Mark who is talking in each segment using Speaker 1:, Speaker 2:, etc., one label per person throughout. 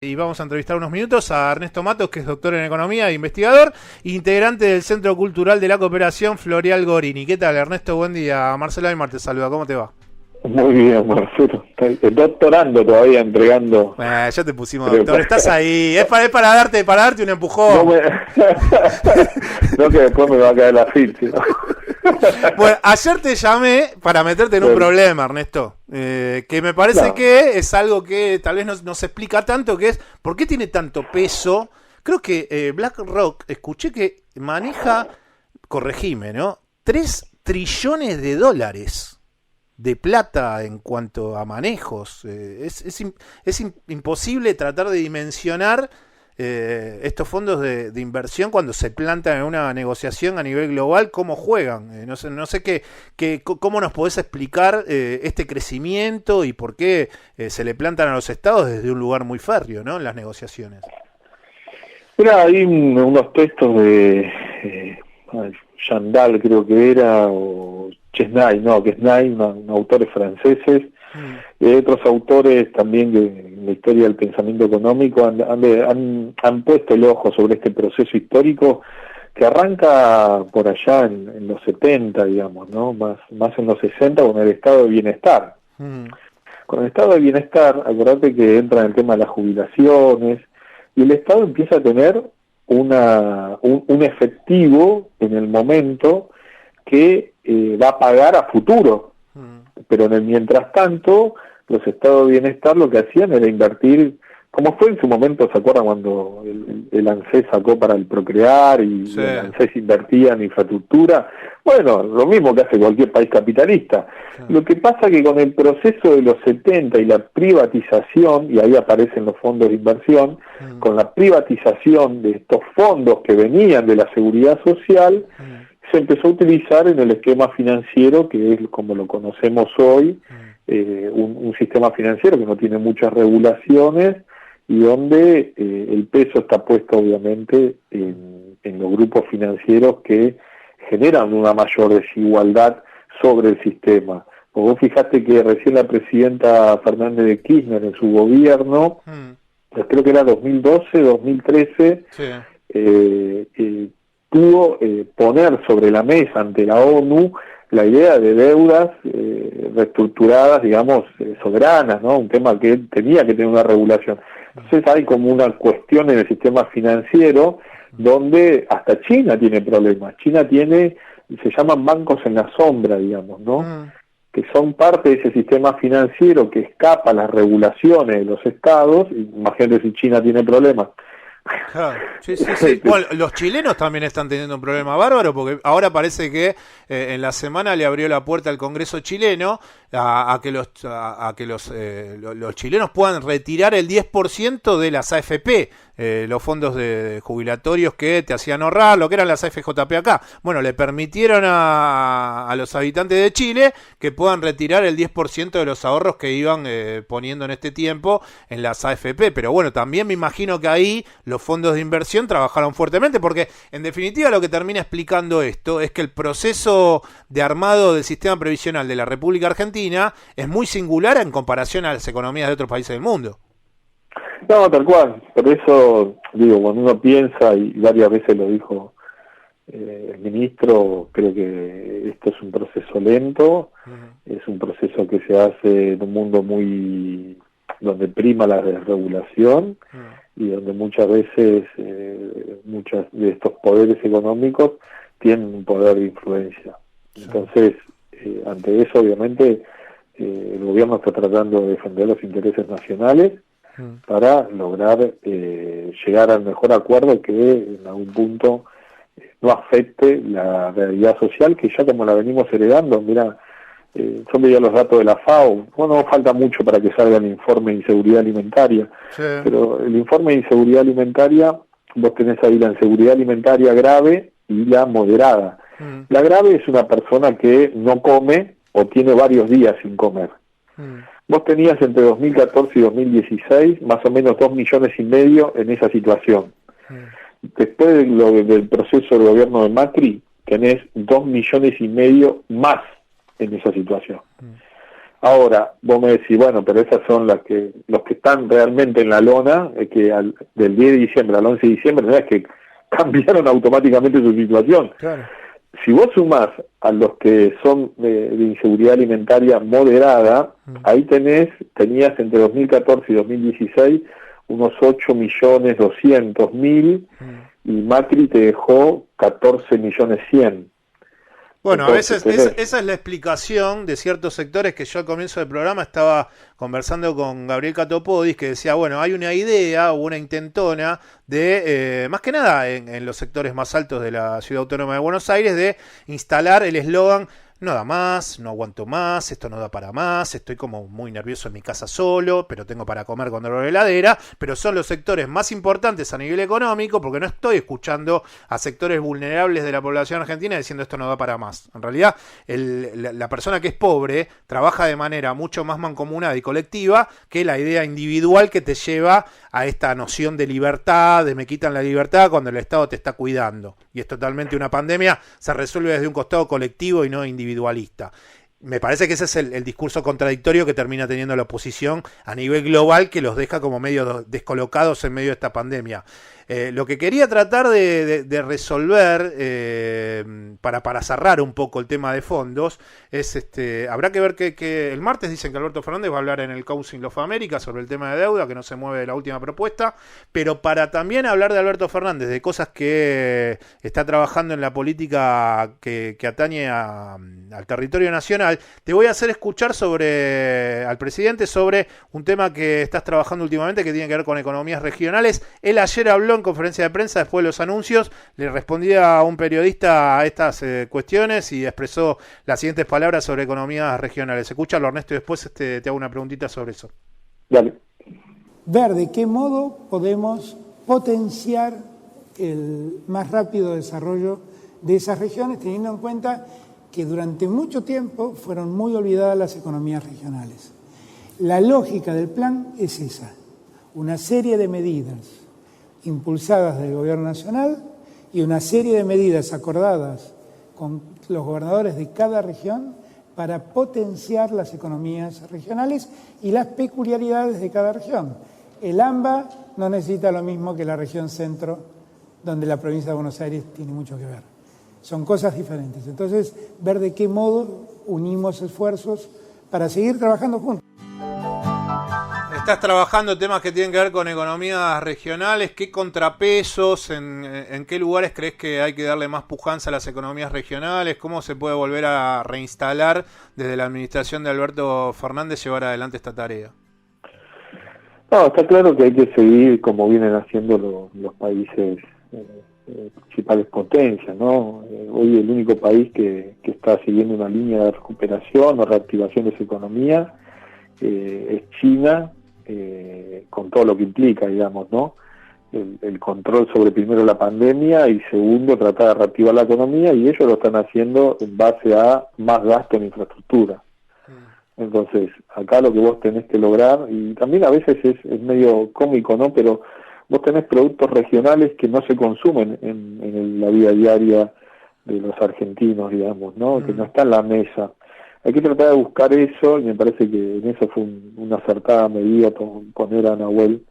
Speaker 1: Y vamos a entrevistar unos minutos a Ernesto Matos, que es doctor en economía e investigador, integrante del Centro Cultural de la Cooperación Floreal Gorini. ¿Qué tal, Ernesto? Buen día. Marcelo Aymar te saluda. ¿Cómo te va?
Speaker 2: Muy bien, Marcelo. Estoy doctorando todavía, entregando.
Speaker 1: Ya te pusimos doctor. Estás ahí. Es para darte un empujón.
Speaker 2: No, que después me va a caer la filtro.
Speaker 1: Bueno, ayer te llamé para meterte en un problema, Ernesto. Que me parece que es algo que tal vez no se explica tanto, que es ¿por qué tiene tanto peso? Creo que BlackRock, escuché que maneja, corregime, ¿no? 3 trillones de dólares de plata en cuanto a manejos. Es imposible tratar de dimensionar estos fondos de inversión cuando se plantan en una negociación a nivel global, cómo juegan. No sé cómo nos podés explicar este crecimiento y por qué se le plantan a los estados desde un lugar muy férreo, ¿no? En las negociaciones.
Speaker 2: Mira, hay unos textos de Jandal, creo que era, o Chesnay, unos autores franceses, y hay otros autores también que en la historia del pensamiento económico han puesto el ojo sobre este proceso histórico que arranca por allá en los 70, digamos, ¿no? Más en los 60 con el estado de bienestar. Con el estado de bienestar, acordate que entra en el tema de las jubilaciones, y el Estado empieza a tener un efectivo en el momento que va a pagar a futuro. Pero en el mientras tanto, los estados de bienestar lo que hacían era invertir, como fue en su momento, ¿se acuerdan cuando el ANSES sacó para el Procrear y sí, el ANSES invertía en infraestructura? Bueno, lo mismo que hace cualquier país capitalista. Sí. Lo que pasa que con el proceso de los 70 y la privatización, y ahí aparecen los fondos de inversión, con la privatización de estos fondos que venían de la seguridad social, se empezó a utilizar en el esquema financiero, que es como lo conocemos hoy, un sistema financiero que no tiene muchas regulaciones y donde el peso está puesto obviamente en los grupos financieros que generan una mayor desigualdad sobre el sistema. Vos fijate que recién la presidenta Fernández de Kirchner en su gobierno, pues creo que era 2012, 2013, pudo poner sobre la mesa ante la ONU la idea de deudas reestructuradas, digamos, soberanas, ¿no? Un tema que tenía que tener una regulación. Entonces hay como una cuestión en el sistema financiero donde hasta China tiene problemas. China tiene, se llaman bancos en la sombra, digamos, ¿no? Que son parte de ese sistema financiero que escapa a las regulaciones de los estados. Imagínate si China tiene problemas.
Speaker 1: Claro. Sí. Bueno, los chilenos también están teniendo un problema bárbaro porque ahora parece que en la semana le abrió la puerta al Congreso chileno a que los chilenos puedan retirar el 10% de las AFP, los fondos de jubilatorios que te hacían ahorrar, lo que eran las AFJP acá. Bueno, le permitieron a los habitantes de Chile que puedan retirar el 10% de los ahorros que iban poniendo en este tiempo en las AFP. Pero bueno, también me imagino que ahí los fondos de inversión trabajaron fuertemente porque en definitiva lo que termina explicando esto es que el proceso de armado del sistema previsional de la República Argentina es muy singular en comparación a las economías de otros países del mundo.
Speaker 2: No, tal cual. Por eso, digo, cuando uno piensa, y varias veces lo dijo el ministro, creo que esto es un proceso lento, es un proceso que se hace en un mundo muy donde prima la desregulación y donde muchas veces muchos de estos poderes económicos tienen un poder de influencia. Entonces, ante eso, obviamente, el gobierno está tratando de defender los intereses nacionales para lograr llegar al mejor acuerdo que en algún punto no afecte la realidad social, que ya como la venimos heredando. Mira, yo veía los datos de la FAO, bueno, falta mucho para que salga el informe de inseguridad alimentaria, pero el informe de inseguridad alimentaria, vos tenés ahí la inseguridad alimentaria grave y la moderada. La grave es una persona que no come o tiene varios días sin comer. Vos tenías entre 2014 y 2016 más o menos 2,5 millones en esa situación. Después del proceso del gobierno de Macri, tenés 2,5 millones más en esa situación. Ahora, vos me decís, bueno, pero esas son los que están realmente en la lona, que del 10 de diciembre al 11 de diciembre, no es que cambiaron automáticamente su situación.
Speaker 1: Claro.
Speaker 2: Si vos sumás a los que son de inseguridad alimentaria moderada, ahí tenías entre 2014 y 2016 unos 8.200.000 y Macri te dejó 14.100.000.
Speaker 1: Bueno,
Speaker 2: Entonces,
Speaker 1: a veces esa es la explicación de ciertos sectores que yo al comienzo del programa estaba conversando con Gabriel Catopodis, que decía, bueno, hay una idea o una intentona de, más que nada en los sectores más altos de la Ciudad Autónoma de Buenos Aires, de instalar el eslogan: no da más, no aguanto más, esto no da para más, estoy como muy nervioso en mi casa solo, pero tengo para comer cuando abro la heladera, pero son los sectores más importantes a nivel económico, porque no estoy escuchando a sectores vulnerables de la población argentina diciendo esto no da para más. En realidad, la persona que es pobre trabaja de manera mucho más mancomunada y colectiva que la idea individual que te lleva a esta noción de libertad, de me quitan la libertad cuando el Estado te está cuidando. Y es totalmente una pandemia, se resuelve desde un costado colectivo y no individualista. Me parece que ese es el discurso contradictorio que termina teniendo la oposición a nivel global, que los deja como medio descolocados en medio de esta pandemia. Lo que quería tratar de resolver, para cerrar un poco el tema de fondos, es habrá que ver que el martes dicen que Alberto Fernández va a hablar en el Council of America sobre el tema de deuda, que no se mueve de la última propuesta, pero para también hablar de Alberto Fernández, de cosas que está trabajando en la política que atañe al territorio nacional, te voy a hacer escuchar al presidente sobre un tema que estás trabajando últimamente que tiene que ver con economías regionales. Él ayer habló en conferencia de prensa después de los anuncios, le respondía a un periodista a estas cuestiones y expresó las siguientes palabras sobre economías regionales. Escúchalo, Ernesto, y después te hago una preguntita sobre eso.
Speaker 2: Dale.
Speaker 3: Ver de qué modo podemos potenciar el más rápido desarrollo de esas regiones, teniendo en cuenta que durante mucho tiempo fueron muy olvidadas las economías regionales. La lógica del plan es esa: una serie de medidas impulsadas del Gobierno Nacional y una serie de medidas acordadas con los gobernadores de cada región para potenciar las economías regionales y las peculiaridades de cada región. El AMBA no necesita lo mismo que la región centro, donde la provincia de Buenos Aires tiene mucho que ver. Son cosas diferentes. Entonces, ver de qué modo unimos esfuerzos para seguir trabajando juntos.
Speaker 1: Estás trabajando temas que tienen que ver con economías regionales. ¿Qué contrapesos, en qué lugares crees que hay que darle más pujanza a las economías regionales? ¿Cómo se puede volver a reinstalar desde la administración de Alberto Fernández llevar adelante esta tarea?
Speaker 2: No, está claro que hay que seguir como vienen haciendo los países principales potencias, ¿no? Hoy el único país que está siguiendo una línea de recuperación o reactivación de su economía es China, con todo lo que implica, digamos, ¿no? El control sobre, primero, la pandemia y, segundo, tratar de reactivar la economía, y ellos lo están haciendo en base a más gasto en infraestructura. Entonces, acá lo que vos tenés que lograr, y también a veces es medio cómico, ¿no? Pero vos tenés productos regionales que no se consumen en la vida diaria de los argentinos, digamos, ¿no? Que no está en la mesa. Hay que tratar de buscar eso, y me parece que en eso fue una acertada medida poner a Nahuel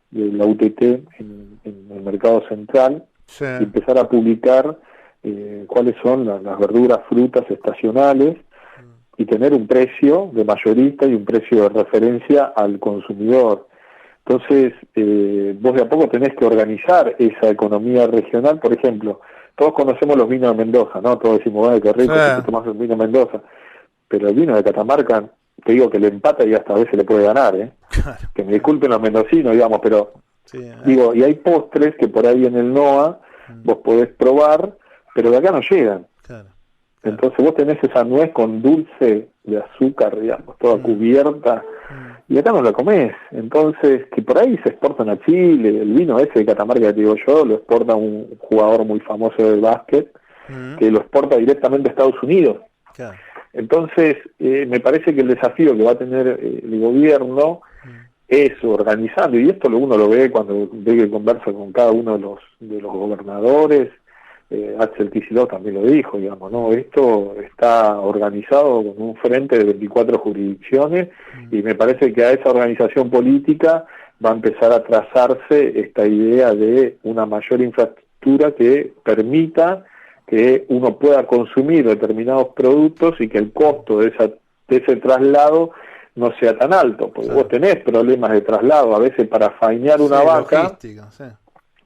Speaker 2: de la UTT en el mercado central, sí, y empezar a publicar cuáles son las verduras, frutas estacionales, y tener un precio de mayorista y un precio de referencia al consumidor. Entonces, vos de a poco tenés que organizar esa economía regional. Por ejemplo, todos conocemos los vinos de Mendoza, ¿no? Todos decimos, ¡ay, qué rico, sí, que tomás un vino de Mendoza! Pero el vino de Catamarca, te digo que le empata y hasta a veces le puede ganar, ¿eh? Claro. Que me disculpen los mendocinos, digamos, pero sí, digo, y hay postres que por ahí en el NOA vos podés probar, pero de acá no llegan. Claro. Entonces vos tenés esa nuez con dulce de azúcar, digamos, toda cubierta, y acá no la comés. Entonces, que por ahí se exportan a Chile, el vino ese de Catamarca que te digo yo, lo exporta un jugador muy famoso del básquet, que lo exporta directamente a Estados Unidos. Claro. Entonces, me parece que el desafío que va a tener el gobierno es organizando, y esto uno lo ve cuando ve que conversa con cada uno de los gobernadores, Axel Kicillof también lo dijo, digamos, ¿no? Esto está organizado con un frente de 24 jurisdicciones y me parece que a esa organización política va a empezar a trazarse esta idea de una mayor infraestructura que permita que uno pueda consumir determinados productos y que el costo de ese traslado no sea tan alto, porque vos tenés problemas de traslado, a veces para faeñar una vaca,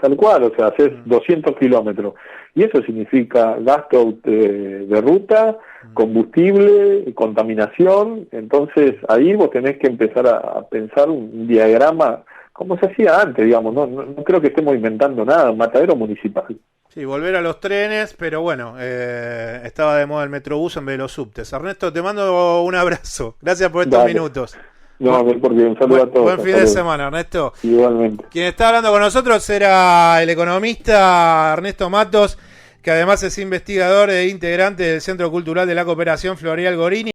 Speaker 2: tal cual, o sea, haces 200 kilómetros, y eso significa gasto de ruta, combustible, contaminación. Entonces ahí vos tenés que empezar a pensar un diagrama como se hacía antes, digamos, no creo que estemos inventando nada, un matadero municipal.
Speaker 1: Sí, volver a los trenes, pero bueno, estaba de moda el Metrobús en vez de los subtes. Ernesto, te mando un abrazo. Gracias por estos minutos.
Speaker 2: No, porque un saludo a todos.
Speaker 1: Buen fin de semana, Ernesto.
Speaker 2: Igualmente.
Speaker 1: Quien está hablando con nosotros era el economista Ernesto Matos, que además es investigador e integrante del Centro Cultural de la Cooperación Floreal Gorini.